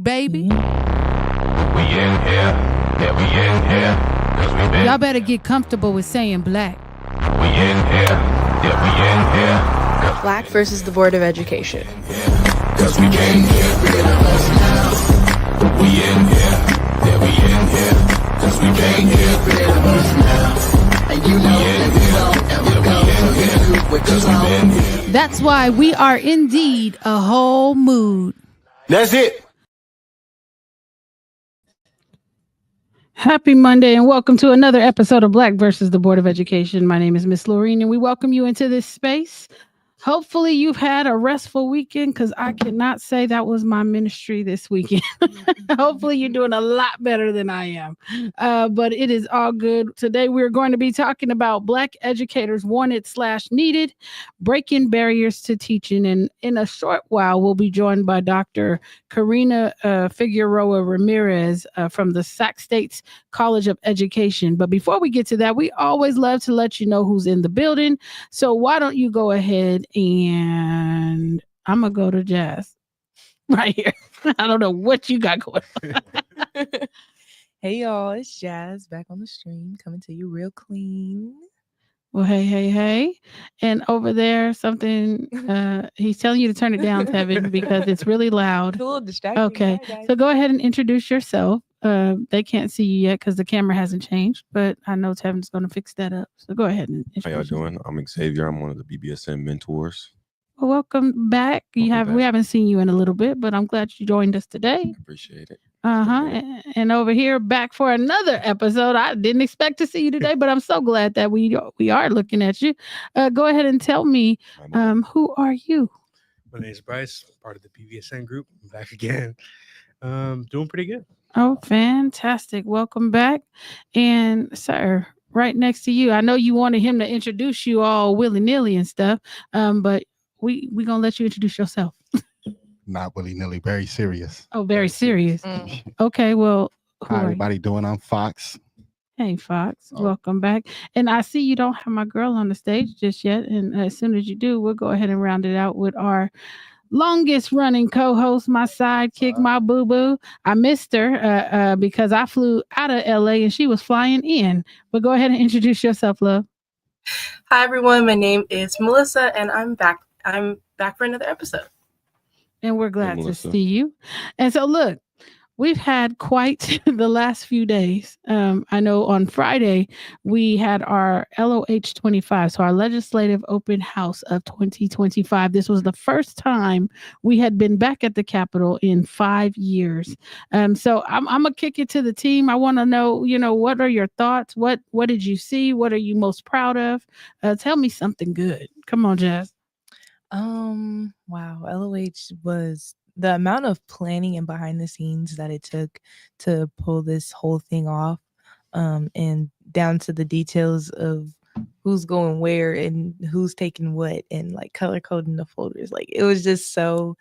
baby. We in here, yeah, we in here, 'cause we been. Y'all better get comfortable with saying black. We in here, yeah, we in here, Black versus the Board of Education. 'cause we came here, rid of us now. We in here, yeah, we in here, 'cause we came here, rid of us now. And you know that we don't ever go, so you do what you want. That's why we are indeed a whole mood. That's it. Happy Monday and welcome to another episode of Black versus the Board of Education. My name is Miss Laureen and we welcome you into this space. Hopefully you've had a restful weekend because I cannot say that was my ministry this weekend. Hopefully you're doing a lot better than I am. But it is all good. Today we're going to be talking about Black educators wanted/needed, breaking barriers to teaching. And in a short while, we'll be joined by Dr. Karina Figueroa Ramirez from the Sac State's College of Education. But before we get to that, we always love to let you know who's in the building. So why don't you go ahead and I'm going to go to Jazz right here. I don't know what you got going on. Hey y'all, it's Jazz back on the stream, coming to you real clean. Well, hey. And over there, something, he's telling you to turn it down, Tevin, because it's really loud. It's a little distracting. Okay, Guys. so go ahead and introduce yourself. They can't see you yet because the camera hasn't changed, but I know Tevin's going to fix that up. So go ahead and How y'all introduce yourself. doing? I'm Xavier. I'm one of the BBSN mentors. Well, welcome back. We haven't seen you in a little bit, but I'm glad you joined us today. Appreciate it. And over here, back for another episode. I didn't expect to see you today, but I'm so glad that we are looking at you. Go ahead and tell me, who are you? My name is Bryce, part of the BBSN group. I'm back again. Doing pretty good. Oh, fantastic. Welcome back. And sir, right next to you, I know you wanted him to introduce you all willy-nilly and stuff, but we going to let you introduce yourself. Not willy-nilly, very serious. Oh, very serious. Okay, well, How everybody doing? I'm Fox. Hey, Fox. Welcome back. And I see you don't have my girl on the stage just yet. And as soon as you do, we'll go ahead and round it out with our longest running co-host, my sidekick, my boo-boo. I missed her because I flew out of LA and she was flying in. But go ahead and introduce yourself, love. Hi everyone, my name is Melissa and I'm back for another episode. And we're glad to Melissa. see you. And so look, we've had quite the last few days. I know on Friday, we had our LOH 25, so our Legislative Open House of 2025. This was the first time we had been back at the Capitol in 5 years. So I'm going to kick it to the team. I want to know, what are your thoughts? What did you see? What are you most proud of? Tell me something good. Come on, Jazz. Wow, LOH was the amount of planning and behind the scenes that it took to pull this whole thing off, and down to the details of who's going where and who's taking what and like color coding the folders. Like it was just so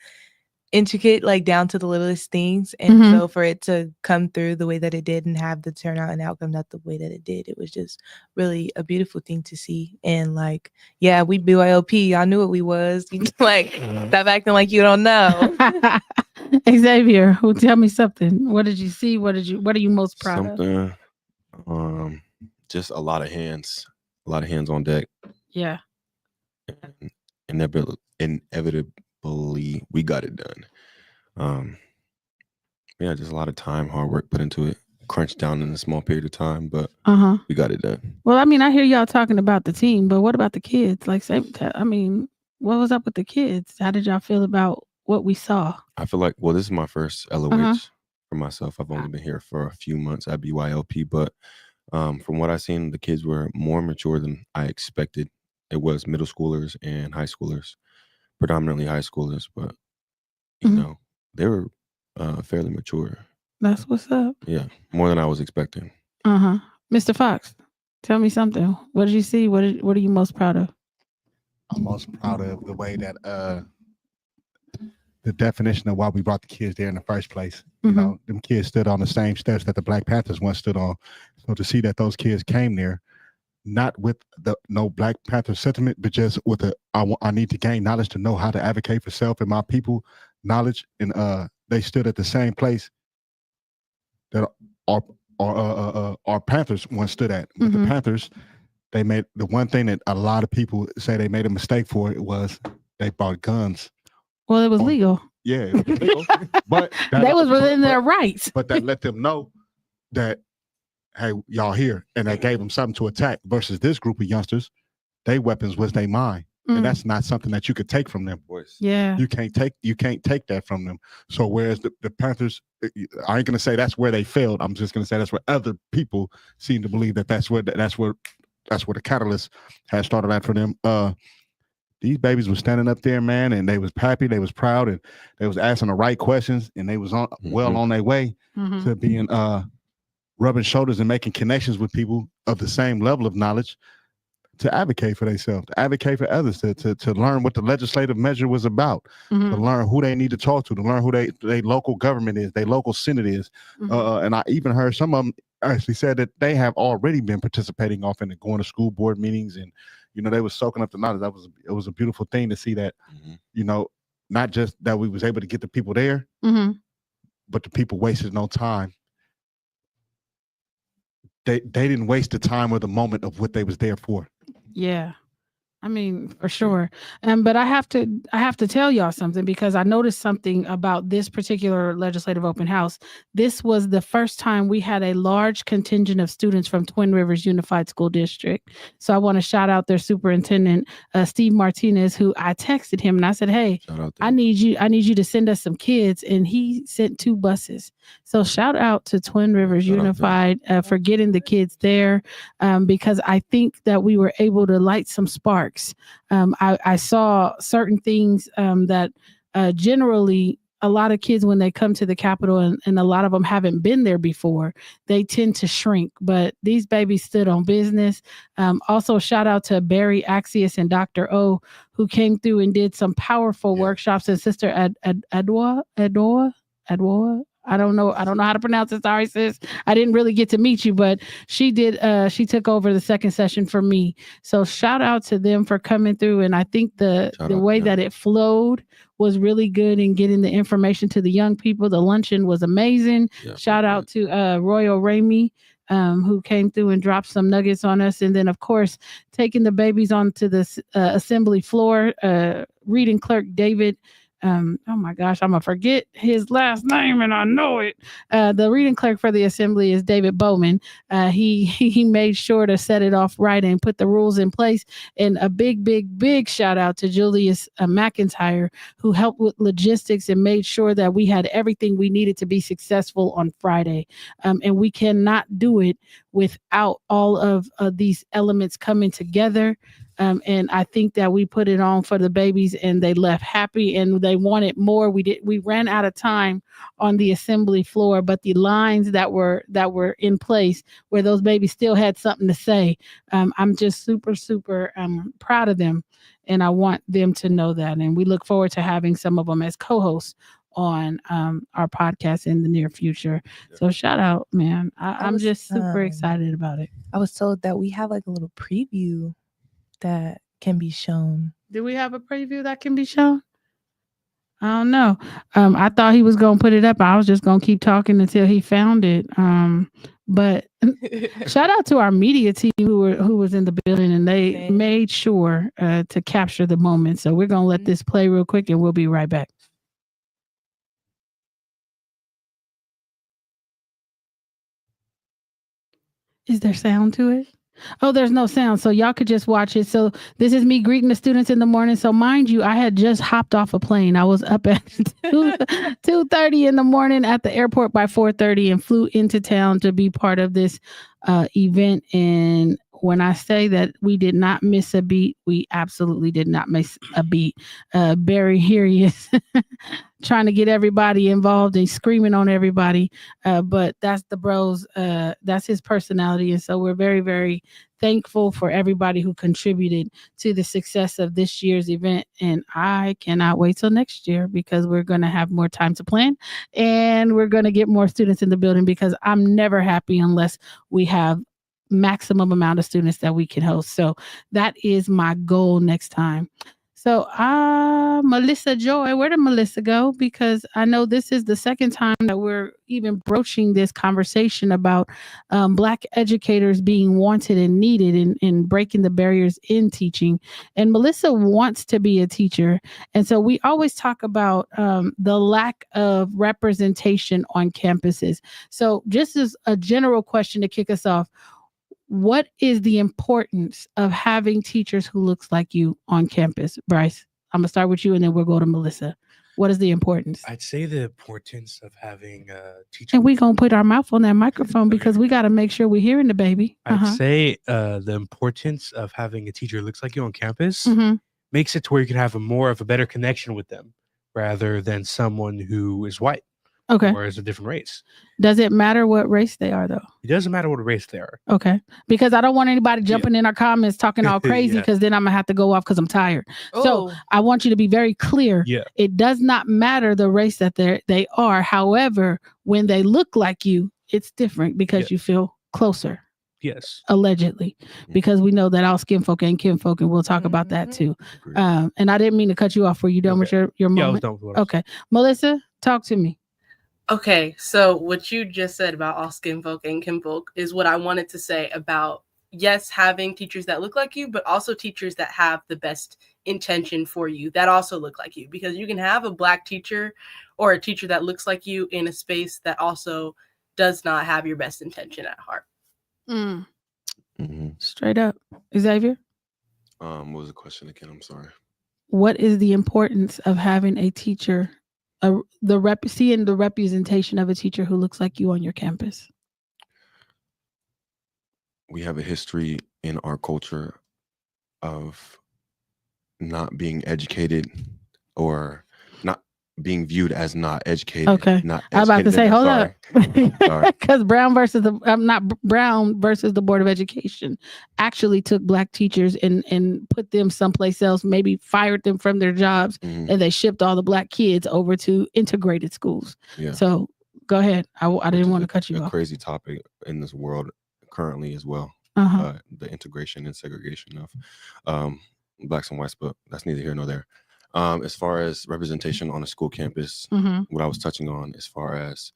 intricate, like down to the littlest things. And so for it to come through the way that it did and have the turnout and outcome that the way that it did, it was just really a beautiful thing to see. And like, yeah, we BYOP. Y'all knew what we was. Like, stop acting like you don't know. Xavier, tell me something. What did you see? What are you most proud of? Just a lot of hands on deck. Yeah. And inevitably, we got it done. Yeah, just a lot of time, hard work put into it. Crunched down in a small period of time, but we got it done. Well, I mean, I hear y'all talking about the team, but what about the kids? Like, what was up with the kids? How did y'all feel about what we saw? I feel like, well, this is my first LOH for myself. I've only been here for a few months at BYLP, but from what I've seen, the kids were more mature than I expected. It was middle schoolers and high schoolers, predominantly high schoolers, but they were fairly mature. That's what's up. Yeah, more than I was expecting. Mr. Fox, tell me something. What did you see? What are you most proud of? I'm most proud of the way that the definition of why we brought the kids there in the first place. You know, them kids stood on the same steps that the Black Panthers once stood on. So to see that those kids came there, not with no Black Panther sentiment, but just with I need to gain knowledge to know how to advocate for self and my people, knowledge and they stood at the same place that our Panthers once stood at. But the Panthers, they made the one thing that a lot of people say they made a mistake for it was they bought guns. Well, it was legal. Yeah, it was legal, but they was within their rights. But that let them know that, hey, y'all here, and that gave them something to attack. Versus this group of youngsters, their weapons was their mind, and that's not something that you could take from them. Yeah, you can't take that from them. So whereas the Panthers, I ain't gonna say that's where they failed. I'm just gonna say that's where other people seem to believe that's where the catalyst has started at for them. These babies were standing up there, man, and they was happy, they was proud, and they was asking the right questions, and they was well on their way to being rubbing shoulders and making connections with people of the same level of knowledge to advocate for themselves, to advocate for others, to learn what the legislative measure was about, to learn who they need to talk to learn who they local government is, their local senate is. And I even heard some of them actually said that they have already been participating off and going to school board meetings, and they was soaking up the knowledge. It was a beautiful thing to see that, not just that we was able to get the people there, but the people wasted no time. They didn't waste the time or the moment of what they was there for. Yeah. I mean, for sure. But I have to tell y'all something, because I noticed something about this particular legislative open house. This was the first time we had a large contingent of students from Twin Rivers Unified School District. So I want to shout out their superintendent, Steve Martinez, who I texted him and I said, hey, I need you to send us some kids. And he sent 2 buses. So shout out to Twin Rivers Unified for getting the kids there, because I think that we were able to light some sparks. I saw certain things that generally a lot of kids, when they come to the Capitol, and a lot of them haven't been there before, they tend to shrink. But these babies stood on business. Also, shout out to Barry Axius and Dr. O, who came through and did some powerful workshops. And Sister Adwa. I don't know how to pronounce it. Sorry, sis. I didn't really get to meet you, but she did. She took over the second session for me. So shout out to them for coming through. And I think the way that it flowed was really good in getting the information to the young people. The luncheon was amazing. Yeah, shout out to Royal Ramey, who came through and dropped some nuggets on us. And then, of course, taking the babies onto the assembly floor, reading clerk David. Oh my gosh, I'm gonna forget his last name, and I know it. The reading clerk for the assembly is David Bowman. He made sure to set it off right and put the rules in place. And a big shout out to Julius McIntyre, who helped with logistics and made sure that we had everything we needed to be successful on Friday. And we cannot do it without all of these elements coming together. And I think that we put it on for the babies, and they left happy, and they wanted more. We ran out of time on the assembly floor, but the lines that were in place where those babies still had something to say. I'm just super proud of them, and I want them to know that. And we look forward to having some of them as co-hosts on our podcast in the near future. So shout out, man. I'm just super excited about it. I was told that we have like a little preview that can be shown. Do we have a preview that can be shown? I don't know. I thought he was gonna put it up. I was just gonna keep talking until he found it. But shout out to our media team who was in the building, and they made sure to capture the moment. So we're gonna let this play real quick, and we'll be right back. Is there sound to it? Oh, there's no sound, so y'all could just watch it. So this is me greeting the students in the morning. So mind you, I had just hopped off a plane. I was up at 2:30 in the morning at the airport by 4:30 and flew into town to be part of this event. And when I say that we did not miss a beat, we absolutely did not miss a beat. Barry, here he is trying to get everybody involved and screaming on everybody. But that's the bros. That's his personality. And so we're very, very thankful for everybody who contributed to the success of this year's event. And I cannot wait till next year, because we're going to have more time to plan, and we're going to get more students in the building, because I'm never happy unless we have maximum amount of students that we can host. So that is my goal next time. So, Melissa Joy, where did Melissa go? Because I know this is the second time that we're even broaching this conversation about Black educators being wanted and needed in breaking the barriers in teaching. And Melissa wants to be a teacher. And so we always talk about the lack of representation on campuses. So, just as a general question to kick us off, what is the importance of having teachers who looks like you on campus? Bryce, I'm gonna start with you and then we'll go to Melissa. What is the importance? I'd say the importance of having a teacher. And we're gonna put our mouth on that microphone because we gotta make sure we're hearing the baby. I'd say the importance of having a teacher who looks like you on campus Mhm. makes it to where you can have a better connection with them rather than someone who is white Okay. or is a different race. Does it matter what race they are though? It doesn't matter what race they are. Okay. Because I don't want anybody jumping in our comments talking all crazy Yeah. because then I'm gonna have to go off because I'm tired. So Oh, I want you to be very clear. Yeah. It does not matter the race that they are. However, when they look like you, it's different because you feel closer, Yes. allegedly, because we know that all skin folk ain't kinfolk, and we'll talk about that too. Agreed. And I didn't mean to cut you off. Were you done with your Yeah, I was moment? done with what I was Okay. Melissa, talk to me. Okay, so what you just said about all skin folk and kinfolk is what I wanted to say about, yes, having teachers that look like you, but also teachers that have the best intention for you that also look like you, because you can have a Black teacher or a teacher that looks like you in a space that also does not have your best intention at heart. Mhm. Straight up. Xavier, What was the question again? I'm sorry. what is the importance of having a teacher, seeing the representation of a teacher who looks like you on your campus? We have a history in our culture of not being educated or not being viewed as not educated. Okay. Not I'm about to educated say, enough. hold Sorry. up. Because Brown versus the Board of Education actually took Black teachers and put them someplace else, maybe fired them from their jobs, Mhm. and they shipped all the Black kids over to integrated schools. Yeah. So go ahead. I Which didn't is want to cut you a off. crazy topic in this world currently as well. Uh-huh. The integration and segregation of Blacks and whites, but that's neither here nor there. As far as representation on a school campus, Mhm. what I was touching on as far as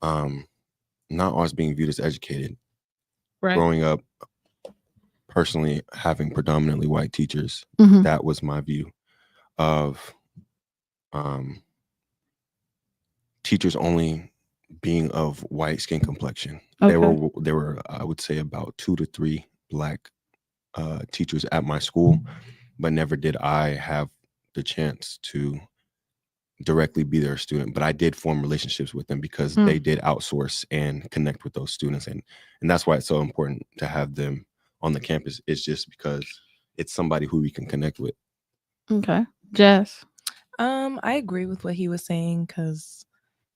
not always being viewed as educated. Right. Growing up, personally having predominantly white teachers, Mhm. that was my view of teachers only being of white skin complexion. Okay. There were I would say about 2 to 3 Black teachers at my school, but never did I have the chance to directly be their student. But I did form relationships with them because they did outsource and connect with those students, and that's why it's so important to have them on the campus. It's just because it's somebody who we can connect with. Okay. Jess. I agree with what he was saying because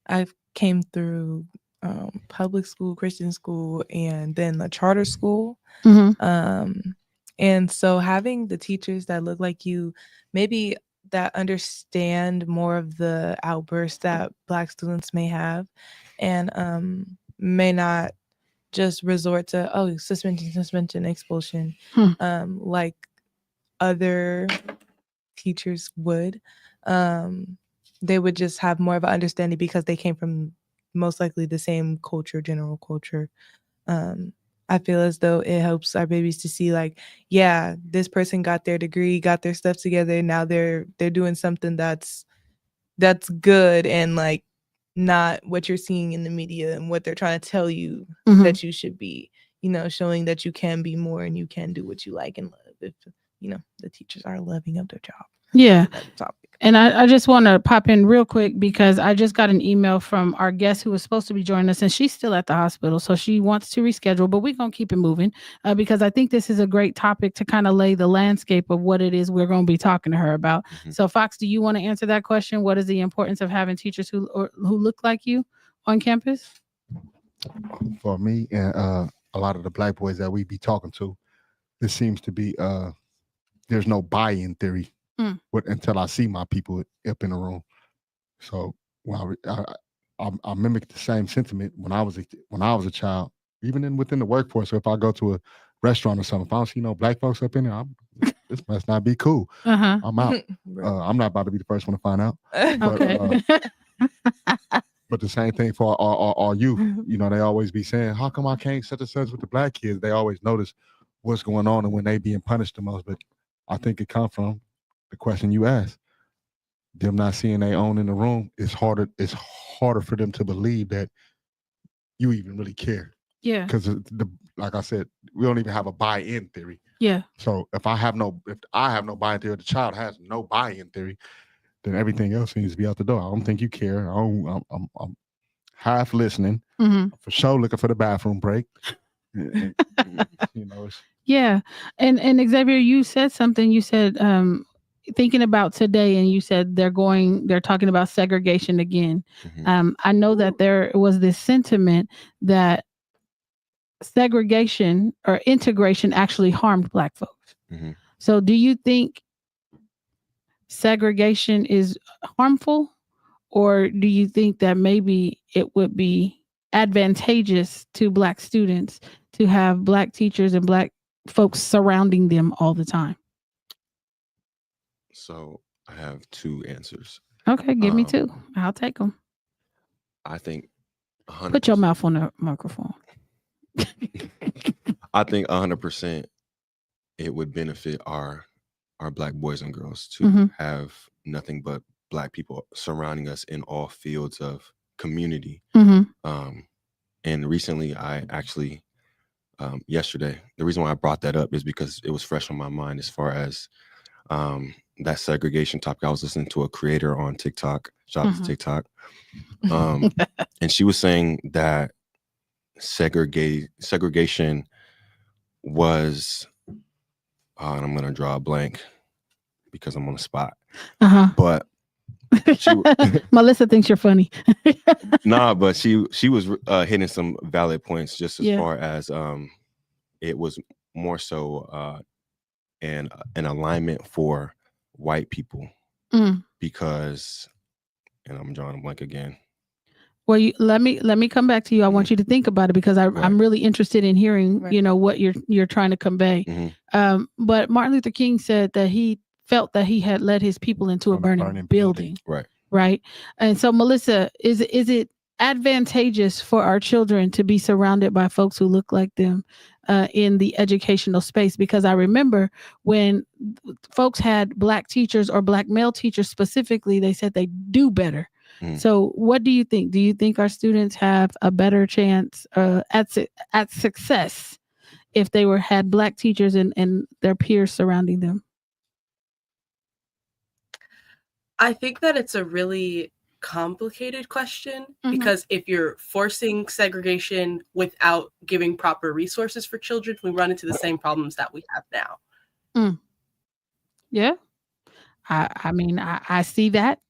I came through public school, Christian school, and then a charter school. Mhm. And so having the teachers that look like you, maybe that understand more of the outbursts that Black students may have, and may not just resort to suspension, expulsion, like other teachers would. They would just have more of an understanding because they came from most likely the same culture, general culture. I feel as though it helps our babies to see, like, yeah, this person got their degree, got their stuff together. Now they're doing something that's good, and like not what you're seeing in the media and what they're trying to tell you that you should be. Showing that you can be more and you can do what you like and love if the teachers are loving of their job. Yeah. That topic. And I just want to pop in real quick because I just got an email from our guest who was supposed to be joining us, and she's still at the hospital. So she wants to reschedule, but we're going to keep it moving because I think this is a great topic to kind of lay the landscape of what it is we're going to be talking to her about. So Fox, do you want to answer that question? What is the importance of having teachers who look like you on campus? For me and a lot of the Black boys that we be talking to, there seems to be there's no buy-in theory until I see my people up in the room. So I mimic the same sentiment when I was a child, even within the workforce. So if I go to a restaurant or something, if I don't see no Black folks up in there, this must not be cool. Uh-huh. I'm out. Right. I'm not about to be the first one to find out. Okay. But the same thing for our youth. You know, they always be saying, how come I can't set the such with the black kids? They always notice what's going on and when they being punished the most. But I think it comes from the question you asked. Them not seeing their own in the room, it's harder for them to believe that you even really care. Yeah. Because like I said, we don't even have a buy-in theory. Yeah. So if I have no buy-in theory, the child has no buy-in theory, then everything else needs to be out the door. I don't think you care. I'm half listening, for sure looking for the bathroom break. You know, Yeah. And Xavier, you said something. You said thinking about today, and you said they're talking about segregation again. I know that there was this sentiment that segregation or integration actually harmed Black folks. So do you think segregation is harmful, or do you think that maybe it would be advantageous to Black students to have Black teachers and Black folks surrounding them all the time? So I have two answers. Okay, give me two. I'll take them. I think 100%. Put your mouth on the microphone. I think 100% it would benefit our Black boys and girls to have nothing but Black people surrounding us in all fields of community. And recently, I actually, yesterday, the reason why I brought that up is because it was fresh on my mind as far as that segregation topic. I was listening to a creator on TikTok, shout out to TikTok, and she was saying that segregation was, and I'm going to draw a blank because I'm on the spot, but Melissa thinks you're funny. but she was hitting some valid points just as far as it was more so an alignment for white people because, and I'm drawing a blank again. Well, let me come back to you. I want you to think about it because I'm really interested in hearing, what you're trying to convey. But Martin Luther King said that he felt that he had led his people into a burning building. Right. And so, Melissa, is it advantageous for our children to be surrounded by folks who look like them in the educational space? Because I remember when folks had Black teachers or Black male teachers specifically, they said they do better. So what do you think? Do you think our students have a better chance at success if they had Black teachers and their peers surrounding them? I think that it's a really complicated question because if you're forcing segregation without giving proper resources for children, we run into the same problems that we have now. Yeah. I mean, I see that.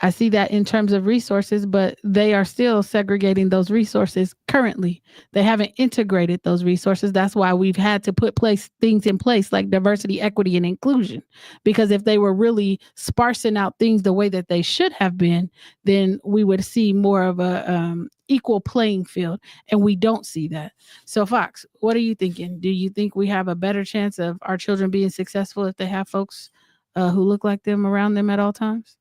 I see that in terms of resources, but they are still segregating those resources currently. They haven't integrated those resources. That's why we've had to put things in place like diversity, equity, and inclusion. Because if they were really sparsing out things the way that they should have been, then we would see more of a equal playing field. And we don't see that. So Fox, what are you thinking? Do you think we have a better chance of our children being successful if they have folks who look like them around them at all times?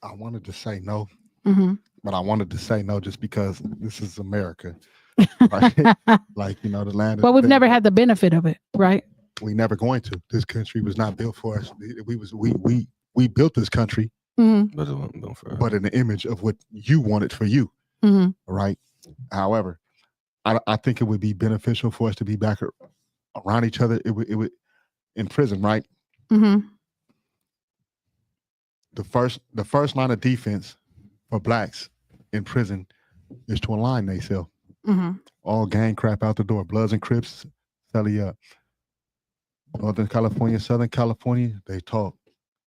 I wanted to say no, but I wanted to say no just because this is America, right? Like, the land. Well, we've never had the benefit of it, right? We never going to. This country was not built for us. We built this country, but in the image of what you wanted for you, right? However, I think it would be beneficial for us to be back around each other. It would in prison, right? The first line of defense for Blacks in prison is to align themselves. All gang crap out the door. Bloods and Crips, sell you up. Northern California, Southern California, they talk.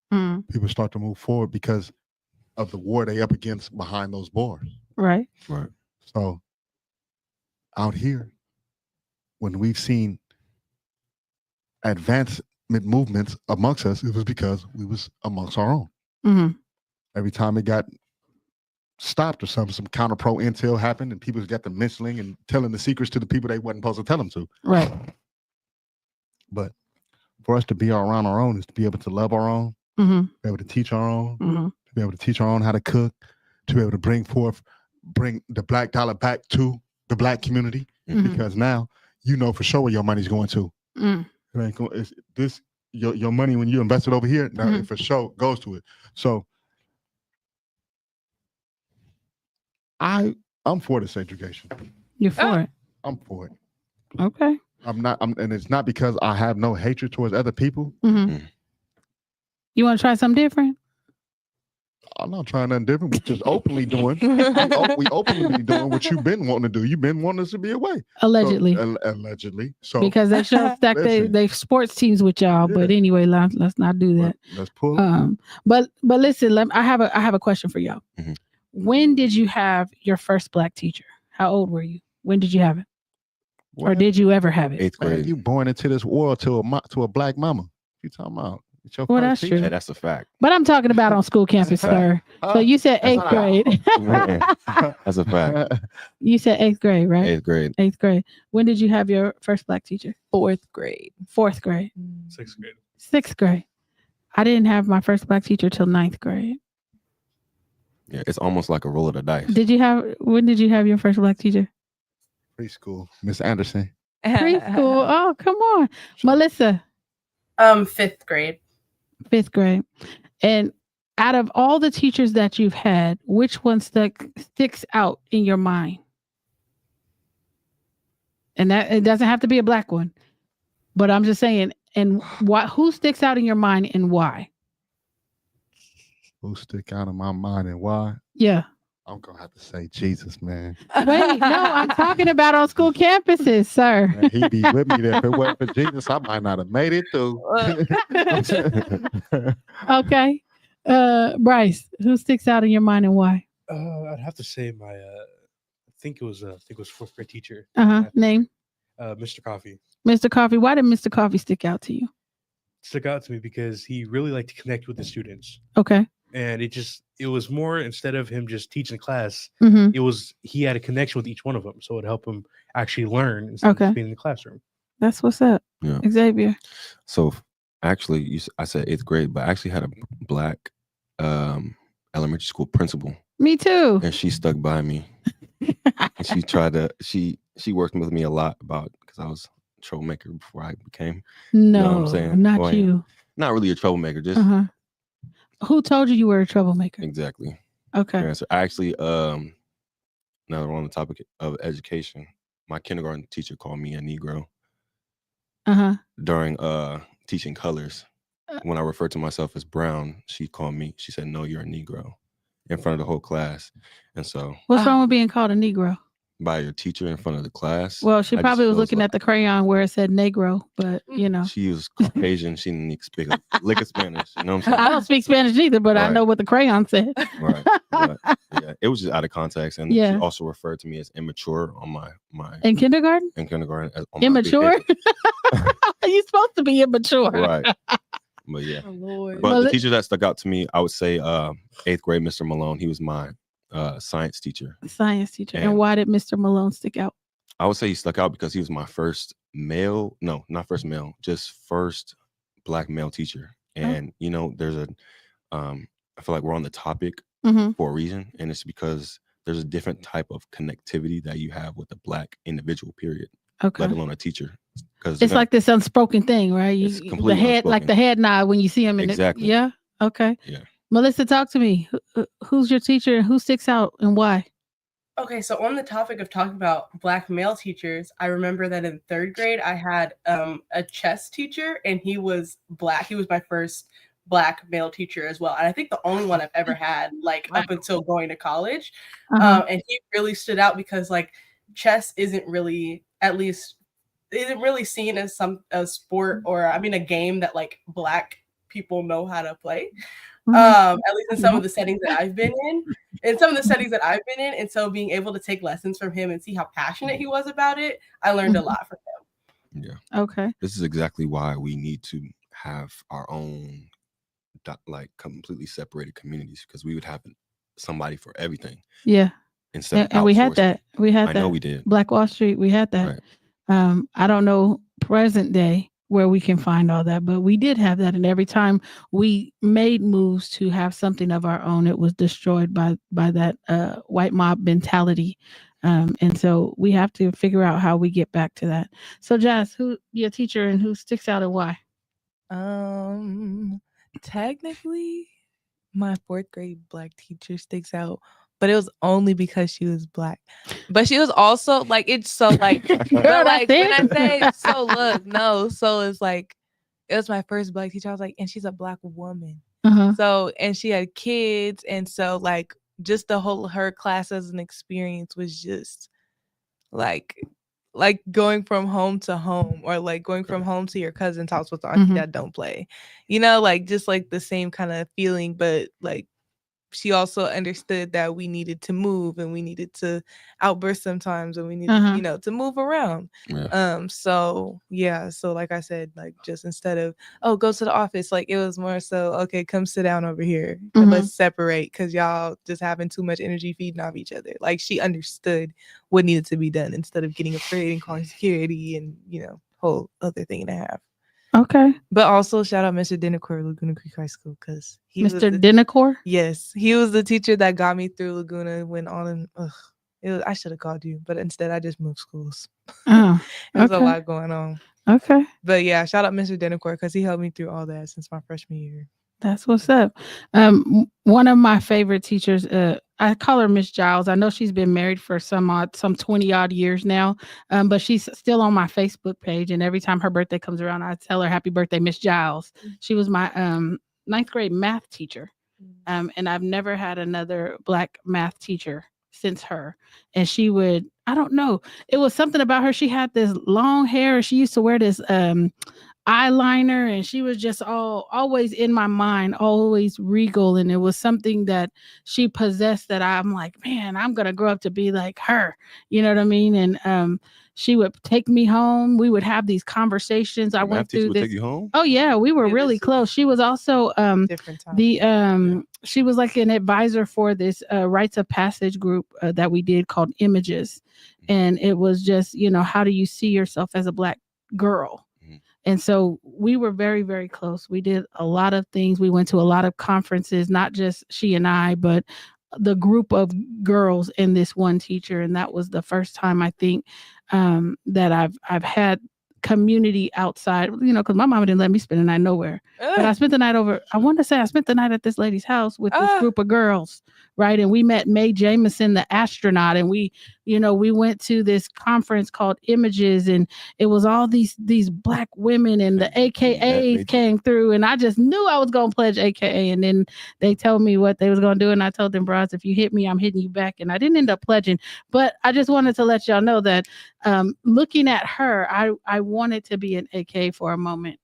People start to move forward because of the war they up against behind those bars. Right. So out here, when we've seen advancement movements amongst us, it was because we was amongst our own. Every time it got stopped or something, some counter pro intel happened and people got the mentioning and telling the secrets to the people they wasn't supposed to tell them to. Right. But for us to be around our own is to be able to love our own, Mm-hmm. be able to teach our own, Mm-hmm. to be able to teach our own how to cook, to be able to bring the black dollar back to the black community. Mhm. Because now you know for sure where your money's going to. Mm. It ain't go- it's this your money when you invest it over here, now Mhm. it for sure goes to it. So I'm for this segregation. You're for it. I'm for it. Okay. And it's not because I have no hatred towards other people. Mm-hmm. You want to try something different? I'm not trying nothing different. We just openly doing. We openly doing what you've been wanting to do. You've been wanting us to be away. Allegedly. So, allegedly. So Because they show stack listen. they sports teams with y'all. But Yeah. anyway, let's not do that. Let's pull it. But listen, I have a question for y'all. Mhm. When did you have your first black teacher? How old were you? When did you have it? Or did you ever have it? 8th Man, grade. you born into this world to a black mama. You talking about? It's your Well, first that's teacher. true. Yeah, that's a fact. But I'm talking about on school campus, sir. So you said That's 8th grade. Man, that's a fact. You said 8th grade, right? 8th grade. 8th grade. When did you have your first black teacher? 4th grade. 4th grade. 6th grade. 6th grade. I didn't have my first black teacher till 9th grade. Yeah, it's almost like a roll of the dice. When did you have your first black teacher? Preschool, Miss Anderson. Preschool. Oh, come on. Melissa, 5th grade. 5th grade. And out of all the teachers that you've had, which one sticks out in your mind? And that it doesn't have to be a black one. But I'm just saying, and who sticks out in your mind and why? Who stick out of my mind and why? Yeah. I'm gonna have to say Jesus, man. Wait, no, I'm talking about on school campuses, sir. Man, he be with me there. If it wasn't for Jesus, I might not have made it through. Okay. Bryce, who sticks out in your mind and why? I'd have to say my I think it was 4th grade teacher. Name? Mr. Coffee. Mr. Coffee. Why did Mr. Coffee stick out to you? Stuck out to me because he really liked to connect with the students. Okay. And it was more, instead of him just teaching class, Mm-hmm. he had a connection with each one of them. So it helped him actually learn instead of just being in the classroom. That's what's up. Yeah. Xavier. So actually, I said 8th grade, but I actually had a black elementary school principal. Me too. And she stuck by me. And she tried to, she worked with me a lot because I was a troublemaker before I became. No, you know what I'm saying? not Well, you. Not really a troublemaker, just Who told you were a troublemaker? exactly. Okay. Yeah, so I actually, now that we're on the topic of education, my kindergarten teacher called me a Negro during teaching colors. When I referred to myself as brown, she said, "No, you're a Negro," in front of the whole class. And so, What's wrong with being called a Negro? by your teacher in front of the class. Well, she I probably just was feels looking like at the crayon where it said Negro, but you know. she was Caucasian. She didn't speak a lick of Spanish. You know what I'm I saying? don't speak Spanish either, but I Right. know what the crayon said. Right. But, yeah, it was just out of context. And Yeah. she also referred to me as immature on my In kindergarten? in kindergarten. On my Immature? behavior. You're supposed to be immature. Right. But yeah. Oh, Lord. But Well, the teacher that stuck out to me, I would say 8th grade, Mr. Malone. He was my science teacher. Science teacher. And And- why did Mr. Malone stick out? I would say he stuck out because he was my first male, no, not first male, just first black male teacher. And you know, there's I feel like we're on the topic Mm-hmm. for a reason, and it's because there's a different type of connectivity that you have with a black individual, period, Okay. let alone a teacher. Because It's like this unspoken thing, right? It's The completely head, like the head nod when you see him. Exactly. Yeah. Okay. Yeah. Melissa, talk to me. Who's your teacher and who sticks out and why? Okay, so on the topic of talking about black male teachers, I remember that in 3rd grade, I had a chess teacher, and he was black. He was my first black male teacher as well. And I think the only one I've ever had, like up until going to college. And he really stood out because like chess isn't really, at least isn't really seen as a sport, or I mean a game that like black people know how to play. At least in some of the settings that I've been in. And so being able to take lessons from him and see how passionate he was about it, I learned a lot from him. Yeah. Okay. This is exactly why we need to have our own like completely separated communities, because we would have somebody for everything. Yeah. Instead And of we had outsourcing. that. We had I that. know we did. Black Wall Street, we had that. Right. I don't know present day, where we can find all that. But we did have that, and every time we made moves to have something of our own, it was destroyed by that white mob mentality. And so we have to figure out how we get back to that. So Jazz, who your teacher and who sticks out and why? Technically, my 4th grade Black teacher sticks out, but it was only because she was Black. But she was also like, it's so like, but like when I say, so look, no, so it's like, it was my first Black teacher. I was like, and she's a Black woman. So, and she had kids. And so like, just the whole, her class as an experience was just like going from home to home, or like going from home to your cousin's house with the auntie that don't play, like just like the same kind of feeling. But like, she also understood that we needed to move and we needed to outburst sometimes, and we needed, to move around. So like I said, like just instead of, oh, go to the office, like it was more so, okay, come sit down over here and let's separate, because y'all just having too much energy feeding off each other. Like she understood what needed to be done instead of getting afraid and calling security and, whole other thing and a half. Okay. But also shout out Mr. Dinacore, Laguna Creek High School, because Mr. Dinacore? Yes, he was the teacher that got me through Laguna when I should have called you, but instead I just moved schools. Oh, There's a lot going on. Okay. But yeah, shout out Mr. Dinacore, because he helped me through all that since my freshman year. That's what's up. One of my favorite teachers, I call her Miss Giles. I know she's been married for some 20 odd years now, but she's still on my Facebook page. And every time her birthday comes around, I tell her happy birthday, Miss Giles. She was my 9th grade math teacher. And I've never had another Black math teacher since her. And she would, I don't know, it was something about her. She had this long hair, and she used to wear this eyeliner, and she was just always in my mind, always regal. And it was something that she possessed that I'm like, man, I'm gonna grow up to be like her, you know what I mean? And she would take me home. We would have these conversations. I went through this. Take you home? Oh yeah, we were really close. She was also she was like an advisor for this rites of passage group that we did called Images. And it was just, how do you see yourself as a Black girl? And so we were very, very close. We did a lot of things. We went to a lot of conferences, not just she and I, but the group of girls and this one teacher. And that was the first time, I think, that I've had community outside, because my mama didn't let me spend the night nowhere. But I spent the night I spent the night at this lady's house with this group of girls, right? And we met Mae Jameson, the astronaut, and we went to this conference called Images, and it was all these Black women, and the AKAs came through, and I just knew I was gonna pledge AKA. And then they told me what they was gonna do, and I told them, bros, if you hit me, I'm hitting you back. And I didn't end up pledging, but I just wanted to let y'all know that looking at her, I wanted to be an AK for a moment.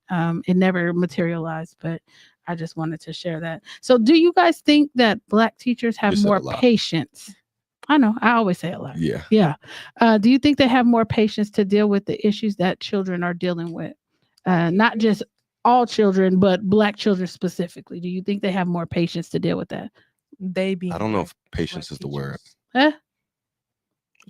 It never materialized, but I just wanted to share that. So do you guys think that Black teachers have more patience? I know, I always say a lot. Yeah. Do you think they have more patience to deal with the issues that children are dealing with? Not just all children, but Black children specifically. Do you think they have more patience to deal with that? I don't know if patience is the word. Huh?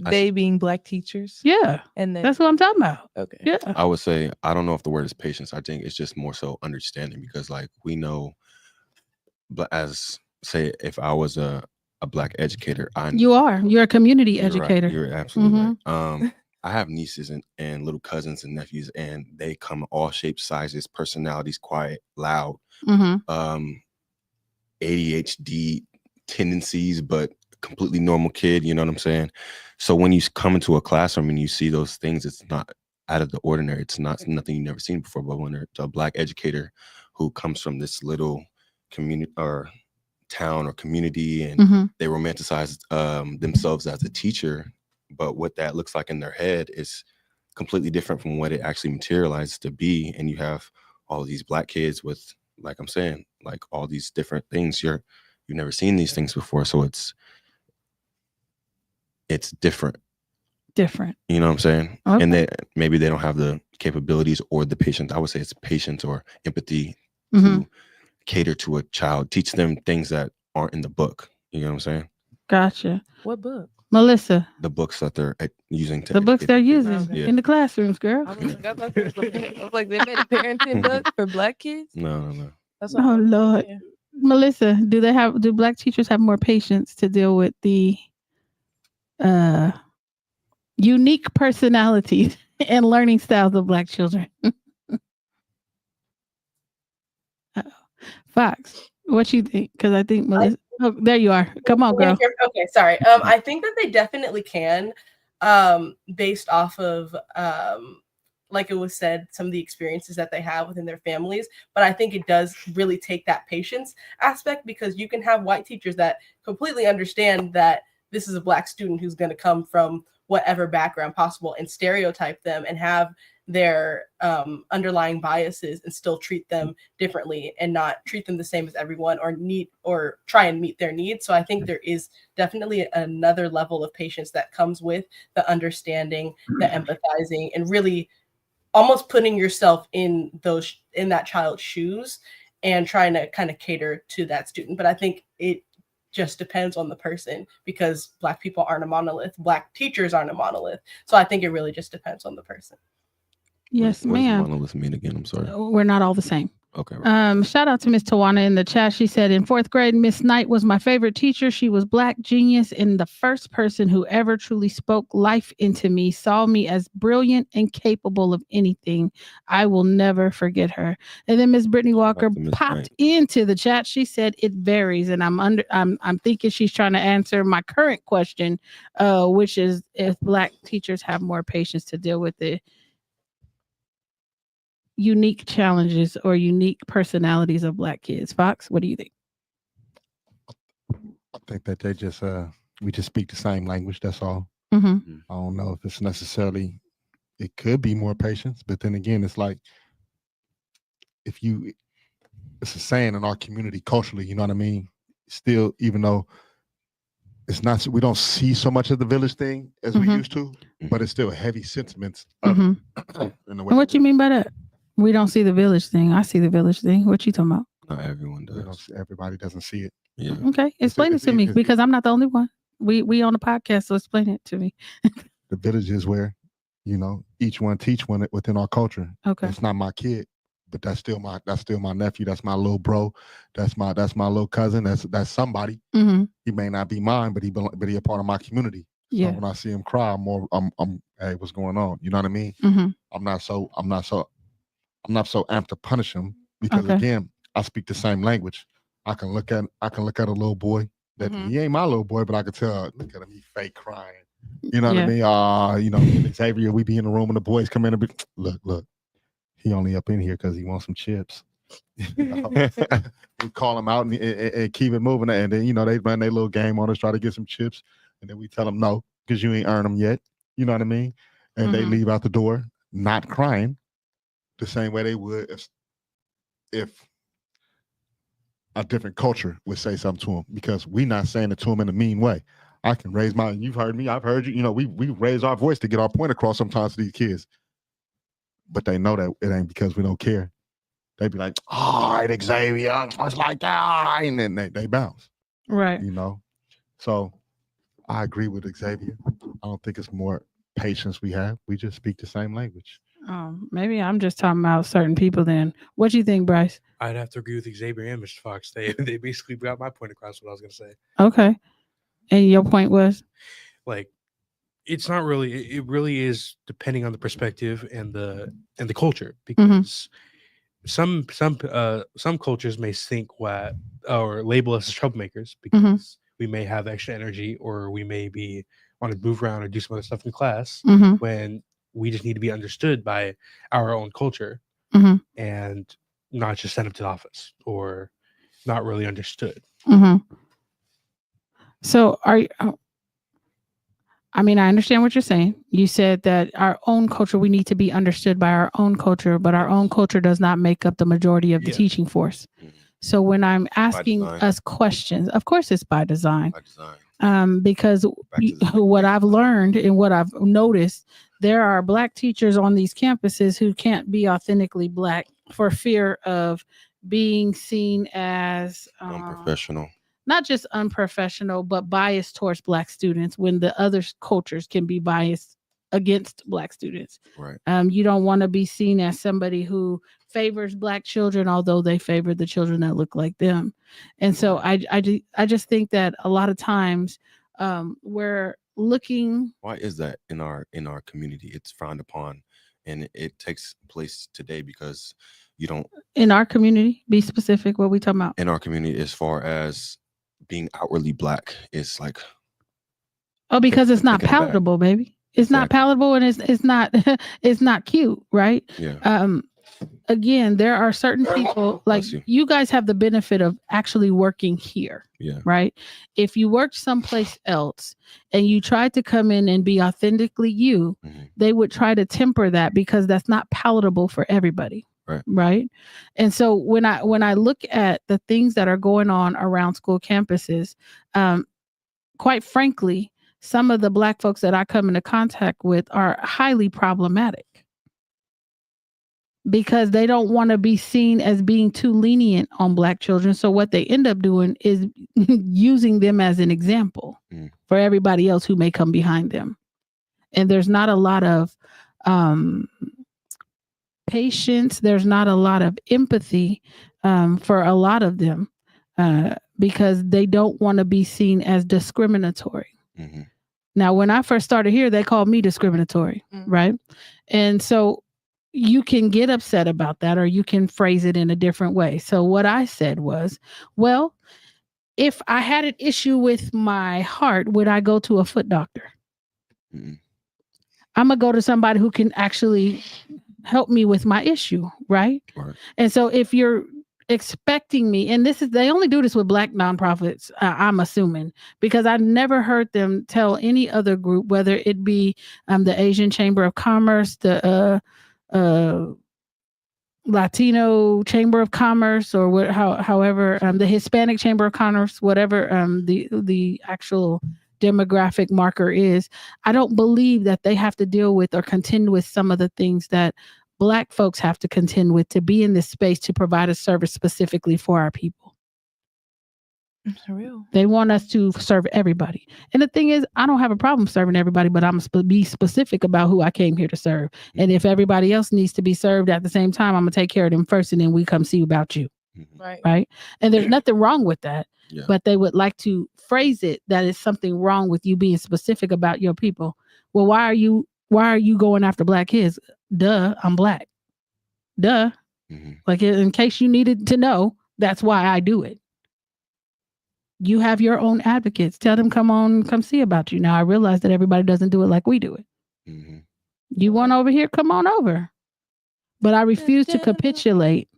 They being Black teachers? Yeah. And that's what I'm talking about. Okay. Yeah. I would say, I don't know if the word is patience. I think it's just more so understanding, because like we know, but as say, if I was a Black educator, you're a community educator. Right. You're absolutely right. I have nieces and little cousins and nephews, and they come all shapes, sizes, personalities, quiet, loud, ADHD tendencies, but completely normal kid, you know what I'm saying? So when you come into a classroom and you see those things, it's not out of the ordinary. It's not nothing you've never seen before. But when there's a Black educator who comes from this little community or town or community, and they romanticize themselves as a teacher, but what that looks like in their head is completely different from what it actually materializes to be. And you have all these Black kids with, like I'm saying, like all these different things. You've never seen these things before, so it's different. You know what I'm saying? Okay. And maybe they don't have the capabilities or the patience. I would say it's patience or empathy to cater to a child, teach them things that aren't in the book. You know what I'm saying? Gotcha. What book? Melissa, The books that they're using to the books educate they're the kids. using Yeah. in the classrooms, girl. I was like, they made a parenting book for Black kids. No. That's Oh Lord, yeah. Melissa, do Black teachers have more patience to deal with the unique personalities and learning styles of Black children? Fox, what you think? Because I think Melissa. Oh, there you are. Come on, girl. Okay, sorry. I think that they definitely can, based off of like it was said, some of the experiences that they have within their families. But I think it does really take that patience aspect, because you can have white teachers that completely understand that this is a Black student who's going to come from whatever background possible and stereotype them and have their underlying biases and still treat them differently and not treat them the same as everyone or try and meet their needs. So I think there is definitely another level of patience that comes with the understanding, the empathizing, and really almost putting yourself in that child's shoes and trying to kind of cater to that student. But I think it just depends on the person, because Black people aren't a monolith. Black teachers aren't a monolith. So I think it really just depends on the person. Yes, What does ma'am. monolith mean again? I'm sorry. We're not all the same. Okay. Right. Shout out to Miss Tawana in the chat. She said, in 4th grade, Miss Knight was my favorite teacher. She was Black genius and the first person who ever truly spoke life into me, saw me as brilliant and capable of anything. I will never forget her. And then Miss Brittany Walker popped into the chat. She said it varies, and I'm thinking she's trying to answer my current question, which is if Black teachers have more patience to deal with the unique challenges or unique personalities of Black kids. Fox, what do you think? I think that they just we just speak the same language. That's all. Mm-hmm. I don't know if it's necessarily. It could be more patience, but then again, it's like it's a saying in our community culturally. You know what I mean? Still, even though it's not, we don't see so much of the village thing as we used to, but it's still heavy sentiments. And what you mean by that? We don't see the village thing. I see the village thing. What you talking about? Not everyone does. Everybody doesn't see it. Yeah. Okay, explain it to me, because I'm not the only one. We on the podcast, so explain it to me. The village is where, each one teach one within our culture. Okay, it's not my kid, but that's still my nephew. That's my little bro. That's my little cousin. That's somebody. Mm-hmm. He may not be mine, but he a part of my community. Yeah. So when I see him cry, I'm hey, what's going on? You know what I mean? Mm-hmm. I'm not so amped to punish him, because again, I speak the same language. I can look at a little boy that he ain't my little boy, but I can tell, look at him, he fake crying. You know what I mean? Me and Xavier, we be in the room and the boys come in and be, look, he only up in here because he wants some chips. We call him out and keep it moving, and then they run their little game on us, try to get some chips, and then we tell them no, because you ain't earned them yet. You know what I mean? And they leave out the door not crying, the same way they would if a different culture would say something to them, because we're not saying it to them in a mean way. I can raise you've heard me, I've heard you, we raise our voice to get our point across sometimes to these kids, but they know that it ain't because we don't care. They be like, all right, Xavier, it's like that, and then they bounce. Right. So I agree with Xavier. I don't think it's more patience we have. We just speak the same language. Maybe I'm just talking about certain people then. What do you think, Bryce? I'd have to agree with Xavier and Mr. Fox. They basically got my point across, what I was going to say. Okay. And your point was? Like, it's not really, it really is depending on the perspective and the culture, because some cultures may think or label us as troublemakers because we may have extra energy, or we may be want to move around or do some other stuff in class, when we just need to be understood by our own culture and not just sent up to the office or not really understood. So I understand what you're saying. You said that our own culture, we need to be understood by our own culture, but our own culture does not make up the majority of the teaching force. So when I'm asking us questions, of course it's by design. Because what I've learned and what I've noticed, there are Black teachers on these campuses who can't be authentically Black for fear of being seen as unprofessional. not just unprofessional, but biased towards Black students when the other cultures can be biased against Black students. Right. You don't want to be seen as somebody who favors Black children, although they favor the children that look like them. And so I just think that a lot of times we're looking. Why is that in our community? It's frowned upon, and it takes place today because you don't. In our community, be specific. What we talking about? In our community, as far as being outwardly Black, it's like. Oh, because it's not palatable, baby. It's not palatable, and it's not it's not cute, right? Yeah. Again, there are certain people like you guys have the benefit of actually working here. Yeah. Right. If you worked someplace else and you tried to come in and be authentically you, they would try to temper that because that's not palatable for everybody. Right. Right. And so when I look at the things that are going on around school campuses, quite frankly, some of the Black folks that I come into contact with are highly problematic because they don't want to be seen as being too lenient on Black children. So what they end up doing is using them as an example for everybody else who may come behind them. And there's not a lot of patience. There's not a lot of empathy for a lot of them because they don't want to be seen as discriminatory. Mm-hmm. Now, when I first started here, they called me discriminatory, right? And so you can get upset about that or you can phrase it in a different way. So what I said was, well, if I had an issue with my heart, would I go to a foot doctor? Mm-hmm. I'm going to go to somebody who can actually help me with my issue, right? And so if you're expecting me, and they only do this with Black nonprofits, I'm assuming, because I've never heard them tell any other group, whether it be the Asian Chamber of Commerce, the Latino Chamber of Commerce, or however, the Hispanic Chamber of Commerce, whatever the actual demographic marker is. I don't believe that they have to deal with or contend with some of the things that Black folks have to contend with to be in this space to provide a service specifically for our people. It's real. They want us to serve everybody. And the thing is, I don't have a problem serving everybody, but I'm be specific about who I came here to serve. And if everybody else needs to be served at the same time, I'm going to take care of them first, and then we come see about you. Right. And there's nothing wrong with that. Yeah. But they would like to phrase it that it's something wrong with you being specific about your people. Well, why are you going after Black kids? Duh, I'm Black. Duh. Mm-hmm. Like, in case you needed to know, that's why I do it. You have your own advocates. Tell them, come see about you. Now, I realize that everybody doesn't do it like we do it. Mm-hmm. You want over here? Come on over. But I refuse to capitulate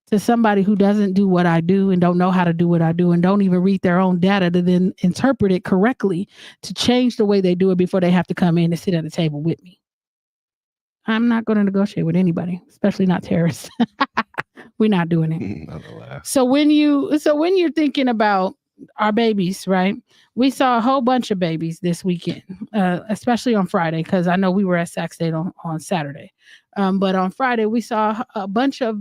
to somebody who doesn't do what I do and don't know how to do what I do and don't even read their own data to then interpret it correctly to change the way they do it before they have to come in and sit at the table with me. I'm not going to negotiate with anybody, especially not terrorists. We're not doing it. So when you're thinking about our babies, right? We saw a whole bunch of babies this weekend, especially on Friday, because I know we were at Sac State on Saturday. But on Friday, we saw a bunch of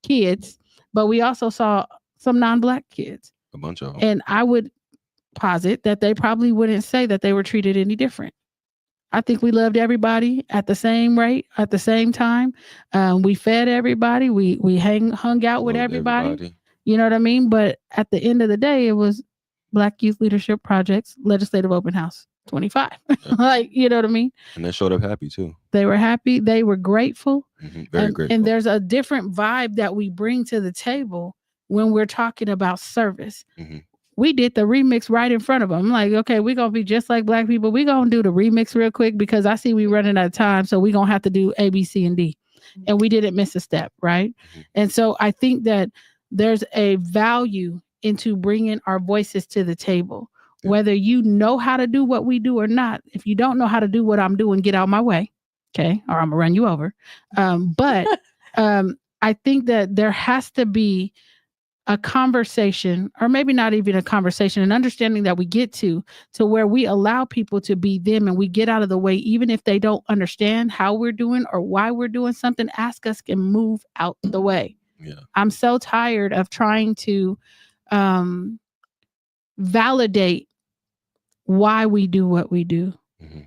kids, but we also saw some non-Black kids. A bunch of them. And I would posit that they probably wouldn't say that they were treated any different. I think we loved everybody at the same rate, at the same time. We fed everybody. We hung out with everybody. You know what I mean? But at the end of the day, it was Black Youth Leadership Project's Legislative Open House 25. Like, you know what I mean? And they showed up happy too. They were happy. They were grateful. Mm-hmm. Very grateful. And there's a different vibe that we bring to the table when we're talking about service. Mm-hmm. We did the remix right in front of them. I'm like, okay, we're going to be just like Black people. We're going to do the remix real quick because I see we running out of time. So we're going to have to do A, B, C, and D. And we didn't miss a step, right? Mm-hmm. And so I think that there's a value into bringing our voices to the table. Yeah. Whether you know how to do what we do or not. If you don't know how to do what I'm doing, get out of my way. Okay. Or I'm going to run you over. But I think that there has to be a conversation, or maybe not even a conversation, an understanding that we get to where we allow people to be them and we get out of the way, even if they don't understand how we're doing or why we're doing something, ask us and move out the way. Yeah. I'm so tired of trying to validate why we do what we do. Mm-hmm.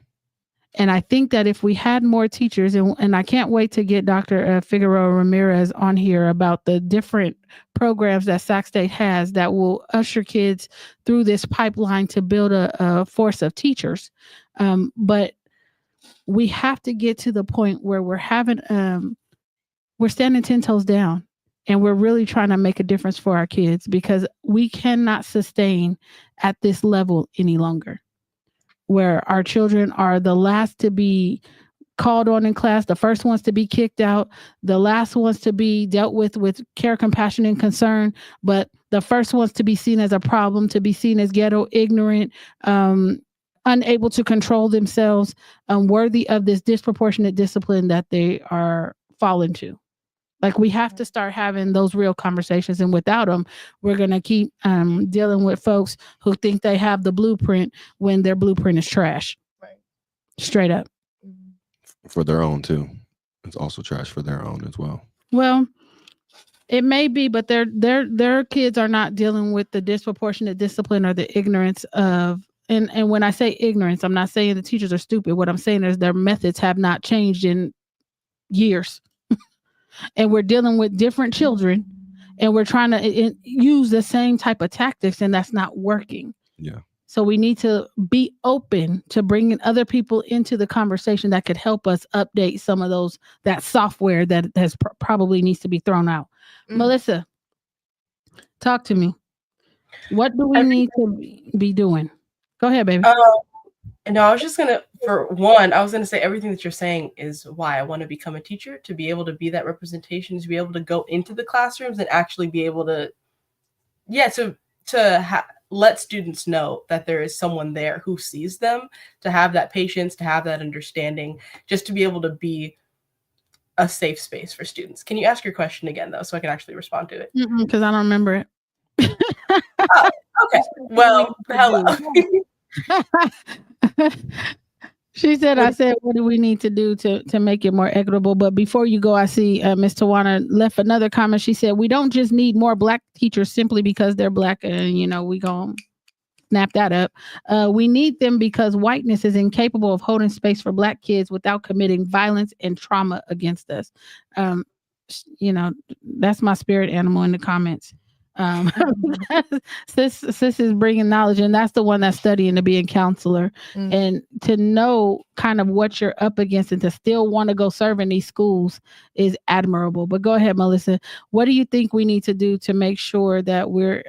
And I think that if we had more teachers, and I can't wait to get Dr. Figueroa Ramirez on here about the different programs that Sac State has that will usher kids through this pipeline to build a force of teachers. But we have to get to the point where we're standing 10 toes down and we're really trying to make a difference for our kids, because we cannot sustain at this level any longer, where our children are the last to be called on in class, the first ones to be kicked out, the last ones to be dealt with care, compassion, and concern, but the first ones to be seen as a problem, to be seen as ghetto, ignorant, unable to control themselves, unworthy of this disproportionate discipline that they are falling to. Like, we have to start having those real conversations, and without them, we're going to keep dealing with folks who think they have the blueprint when their blueprint is trash. Right. Straight up. For their own too. It's also trash for their own as well. Well, it may be, but their kids are not dealing with the disproportionate discipline or the ignorance of, and when I say ignorance, I'm not saying the teachers are stupid. What I'm saying is their methods have not changed in years. And we're dealing with different children, and we're trying to use the same type of tactics, and that's not working. Yeah. So we need to be open to bringing other people into the conversation that could help us update some of that software that has probably needs to be thrown out. Melissa, talk to me. What do we need to be doing? Go ahead, baby. No, I was just going to, for one, I was going to say everything that you're saying is why I want to become a teacher, to be able to be that representation, to be able to go into the classrooms and actually be able to, let students know that there is someone there who sees them, to have that patience, to have that understanding, just to be able to be a safe space for students. Can you ask your question again, though, so I can actually respond to it? Because I don't remember it. Oh, okay. Well, hello. She said, I said, what do we need to do to make it more equitable? But before you go, I see Ms. Tawana left another comment. She said, we don't just need more Black teachers simply because they're Black and, we going to snap that up. We need them because whiteness is incapable of holding space for Black kids without committing violence and trauma against us. That's my spirit animal in the comments. Sis is bringing knowledge, and that's the one that's studying to be a counselor, and to know kind of what you're up against and to still want to go serve in these schools is admirable. But go ahead, Melissa. What do you think we need to do to make sure that we're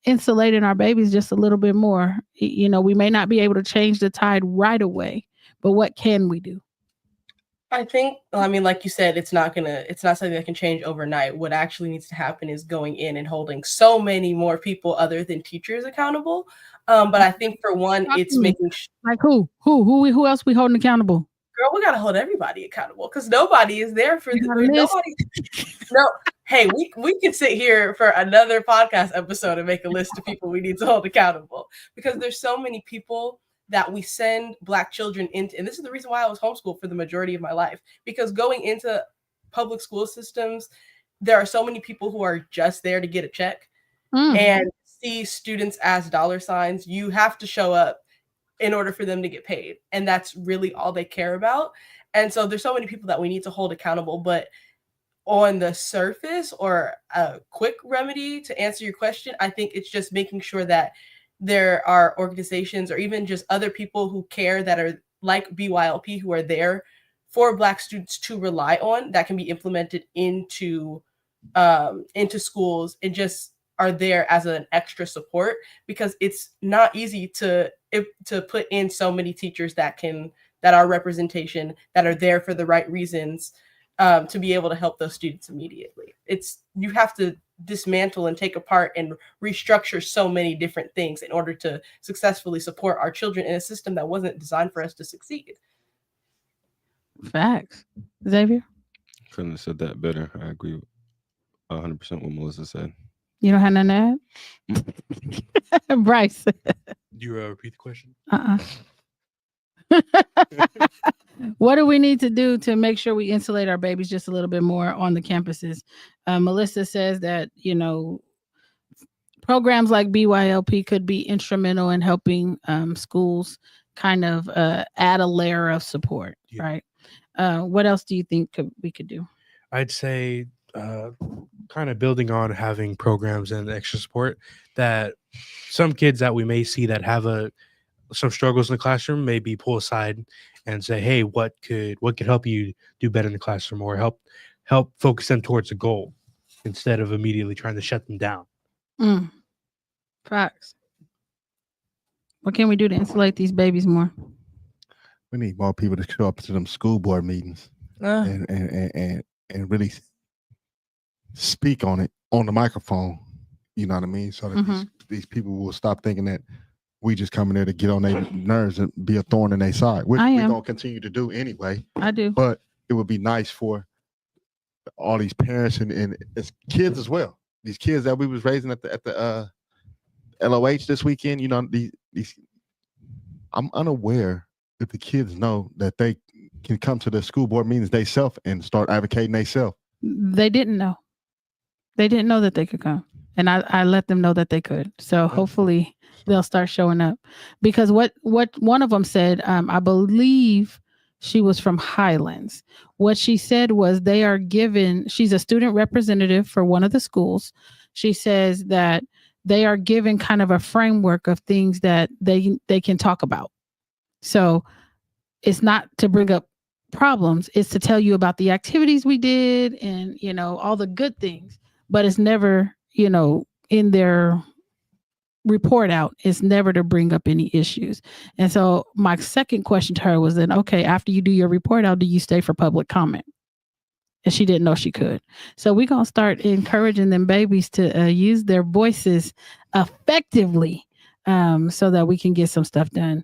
insulating our babies just a little bit more? We may not be able to change the tide right away, but what can we do? I think, like you said, it's not something that can change overnight. What actually needs to happen is going in and holding so many more people other than teachers accountable. But I think for one, it's making like who else we holding accountable? Girl, we gotta hold everybody accountable because nobody is there for nobody. No, hey, we can sit here for another podcast episode and make a list of people we need to hold accountable, because there's so many people that we send Black children into. And this is the reason why I was homeschooled for the majority of my life, because going into public school systems, there are so many people who are just there to get a check and see students as dollar signs. You have to show up in order for them to get paid. And that's really all they care about. And so there's so many people that we need to hold accountable. But on the surface, or a quick remedy to answer your question, I think it's just making sure that there are organizations or even just other people who care, that are like BYLP, who are there for Black students to rely on, that can be implemented into schools and just are there as an extra support, because it's not easy to put in so many teachers that are representation, that are there for the right reasons, to be able to help those students immediately. You have to dismantle and take apart and restructure so many different things in order to successfully support our children in a system that wasn't designed for us to succeed. Facts. Xavier? Couldn't have said that better. I agree 100% what Melissa said. You don't have nothing to add? Bryce. Do you repeat the question? What do we need to do to make sure we insulate our babies just a little bit more on the campuses? Melissa says that, programs like BYLP could be instrumental in helping schools kind of add a layer of support, right? What else do you think we could do? I'd say kind of building on having programs and extra support that some kids that we may see that have some struggles in the classroom maybe pull aside and say, hey, what could help you do better in the classroom, or help focus them towards a goal instead of immediately trying to shut them down. Facts. What can we do to insulate these babies more? We need more people to show up to them school board meetings and really speak on it on the microphone. You know what I mean? So that these people will stop thinking that we just come in there to get on their nerves and be a thorn in their side, which we're gonna continue to do anyway. I do. But it would be nice for all these parents and as kids as well. These kids that we was raising at the LOH this weekend, you know, these I'm unaware if the kids know that they can come to the school board meetings themselves and start advocating themselves. They didn't know. They didn't know that they could come. And I let them know that they could. So hopefully they'll start showing up. Because what one of them said, I believe she was from Highlands. What she said was she's a student representative for one of the schools. She says that they are given kind of a framework of things that they can talk about. So it's not to bring up problems, it's to tell you about the activities we did and, you know, all the good things, but it's never, you know, in their report out, it's never to bring up any issues. And so my second question to her was then, okay, after you do your report out, do you stay for public comment? And she didn't know she could. So we're going to start encouraging them babies to use their voices effectively so that we can get some stuff done.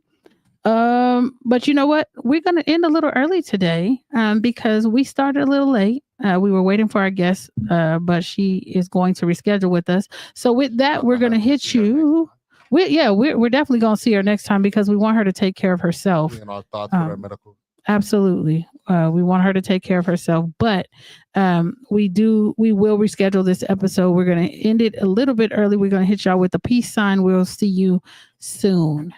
But you know what? We're going to end a little early today because we started a little late. We were waiting for our guest, but she is going to reschedule with us. So with that, we're going to hit you. We're definitely going to see her next time because we want her to take care of herself. And our thoughts with our medical. Absolutely. We want her to take care of herself, but we will reschedule this episode. We're going to end it a little bit early. We're going to hit y'all with a peace sign. We'll see you soon.